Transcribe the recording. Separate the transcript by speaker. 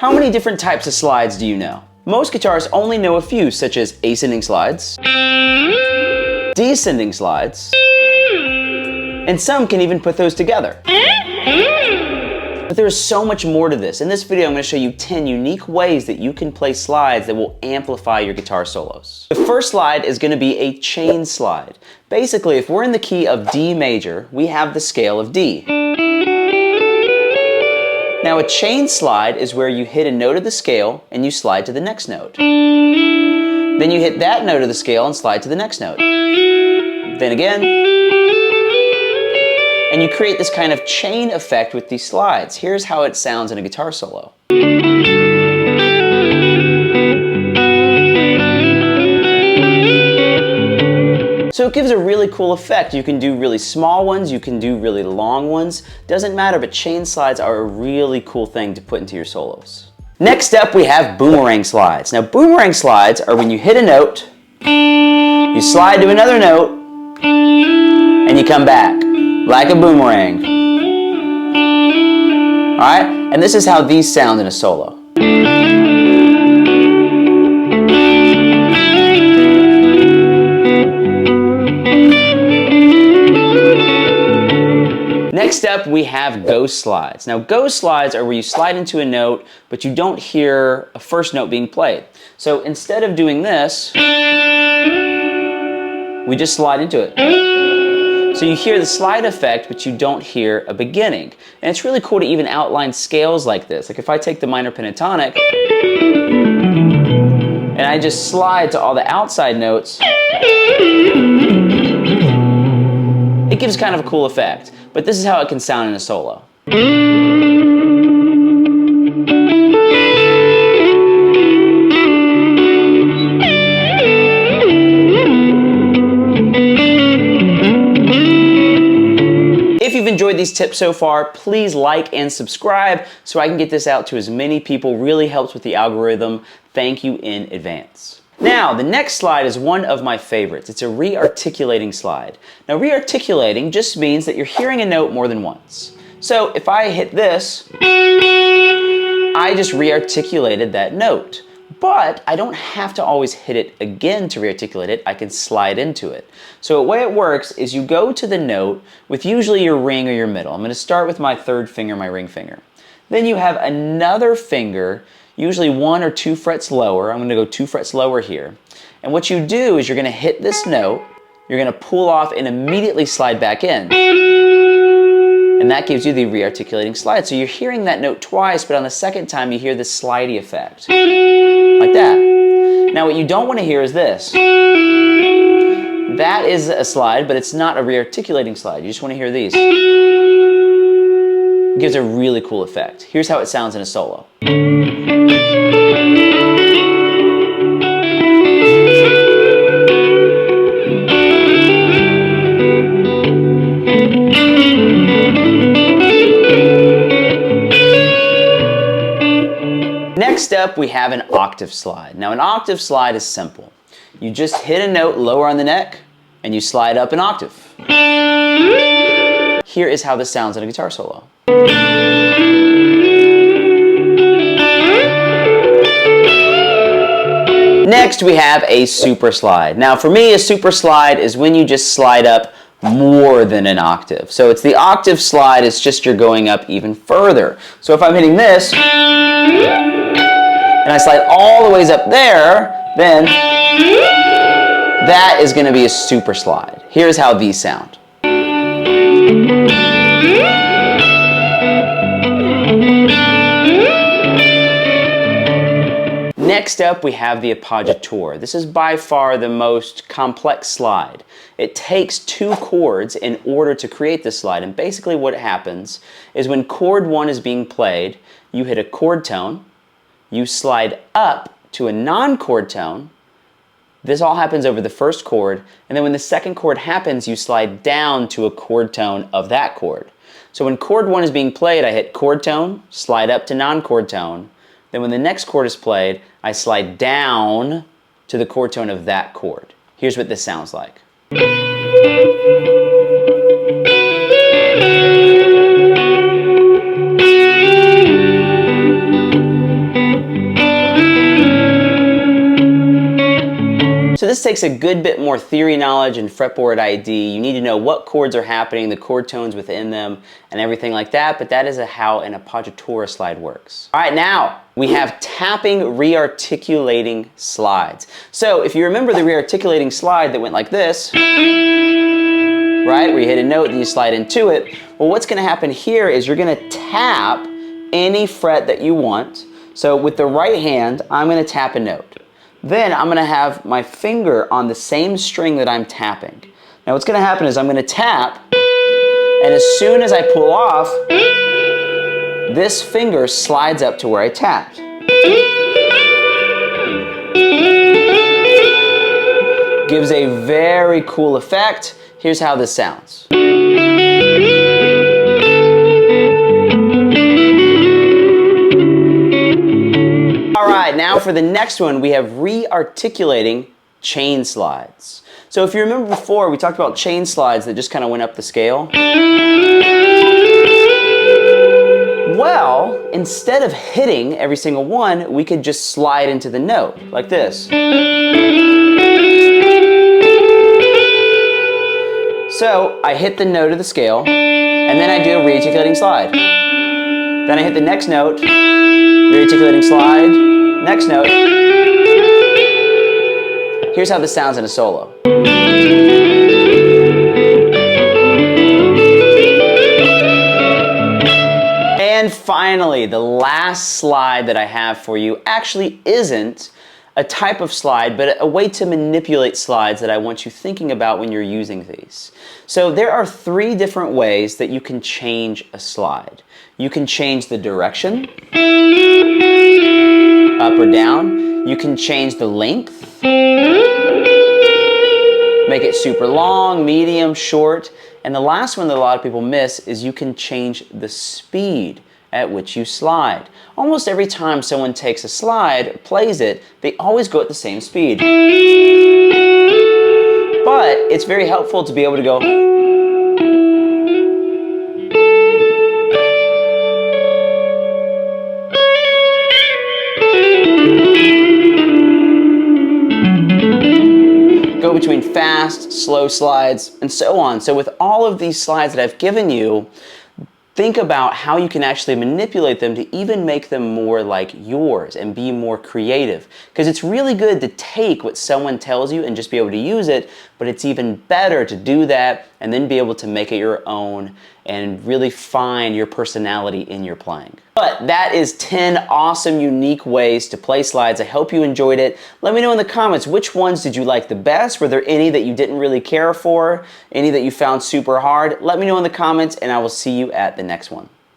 Speaker 1: How many different types of slides do you know? Most guitarists only know a few, such as ascending slides, descending slides, and some can even put those together. But there is so much more to this. In this video, I'm going to show you 10 unique ways that you can play slides that will amplify your guitar solos. The first slide is going to be a chain slide. Basically, if we're in the key of D major, we have the scale of D. Now, a chain slide is where you hit a note of the scale and you slide to the next note. Then you hit that note of the scale and slide to the next note. Then again. And you create this kind of chain effect with these slides. Here's how it sounds in a guitar solo. So it gives a really cool effect. You can do really small ones, you can do really long ones. Doesn't matter, but chain slides are a really cool thing to put into your solos. Next up, we have boomerang slides. Now, boomerang slides are when you hit a note, you slide to another note, and you come back, like a boomerang. All right? And this is how these sound in a solo. Next up, we have ghost slides. Now, ghost slides are where you slide into a note, but you don't hear a first note being played. So instead of doing this, we just slide into it. So you hear the slide effect, but you don't hear a beginning. And it's really cool to even outline scales like this. Like if I take the minor pentatonic, and I just slide to all the outside notes, it gives kind of a cool effect. But this is how it can sound in a solo. If you've enjoyed these tips so far, please like and subscribe so I can get this out to as many people. Really helps with the algorithm. Thank you in advance. Now, the next slide is one of my favorites. It's a rearticulating slide. Now, rearticulating just means that you're hearing a note more than once. So if I hit this, I just rearticulated that note. But I don't have to always hit it again to rearticulate it. I can slide into it. So the way it works is you go to the note with usually your ring or your middle. I'm going to start with my third finger, my ring finger. Then you have another finger, usually 1 or 2 frets lower. I'm going to go 2 frets lower here. And what you do is you're going to hit this note, you're going to pull off and immediately slide back in. And that gives you the rearticulating slide. So you're hearing that note twice, but on the second time you hear this slidey effect. Like that. Now what you don't want to hear is this. That is a slide, but it's not a rearticulating slide. You just want to hear these. It gives a really cool effect. Here's how it sounds in a solo. Next up, we have an octave slide. Now, an octave slide is simple. You just hit a note lower on the neck, and you slide up an octave. Here is how this sounds in a guitar solo. Next, we have a super slide. Now, for me, a super slide is when you just slide up more than an octave. So it's the octave slide, it's just you're going up even further. So if I'm hitting this, and I slide all the ways up there, then that is going to be a super slide. Here's how these sound. Next up, we have the Apagur. This is by far the most complex slide. It takes 2 chords in order to create this slide, and basically what happens is when chord 1 is being played, you hit a chord tone, you slide up to a non-chord tone. This all happens over the first chord, and then when the second chord happens, you slide down to a chord tone of that chord. So when chord 1 is being played, I hit chord tone, slide up to non-chord tone. Then when the next chord is played, I slide down to the chord tone of that chord. Here's what this sounds like. this takes a good bit more theory knowledge and fretboard ID. You need to know what chords are happening, the chord tones within them, and everything like that, but that is how an appoggiatura slide works. All right, now we have tapping rearticulating slides. So if you remember the rearticulating slide that went like this, right, where you hit a note and you slide into it, well, what's gonna happen here is you're gonna tap any fret that you want. So with the right hand, I'm gonna tap a note. Then I'm gonna have my finger on the same string that I'm tapping. Now what's gonna happen is I'm gonna tap, and as soon as I pull off, this finger slides up to where I tapped. Gives a very cool effect. Here's how this sounds. Alright, now for the next one, we have rearticulating chain slides. So if you remember before, we talked about chain slides that just kind of went up the scale. Well, instead of hitting every single one, we could just slide into the note, like this. So I hit the note of the scale, and then I do a rearticulating slide. Then I hit the next note, rearticulating slide, next note. Here's how this sounds in a solo. And finally, the last slide that I have for you actually isn't a type of slide, but a way to manipulate slides that I want you thinking about when you're using these. So there are 3 different ways that you can change a slide. You can change the direction, up or down. You can change the length, make it super long, medium, short. And the last one that a lot of people miss is you can change the speed at which you slide. Almost every time someone takes a slide, plays it, they always go at the same speed. But it's very helpful to be able to go between fast, slow slides, and so on. So with all of these slides that I've given you, think about how you can actually manipulate them to even make them more like yours and be more creative. Because it's really good to take what someone tells you and just be able to use it, but it's even better to do that and then be able to make it your own and really find your personality in your playing. But that is 10 awesome, unique ways to play slides. I hope you enjoyed it. Let me know in the comments, which ones did you like the best? Were there any that you didn't really care for? Any that you found super hard? Let me know in the comments, and I will see you at the next one.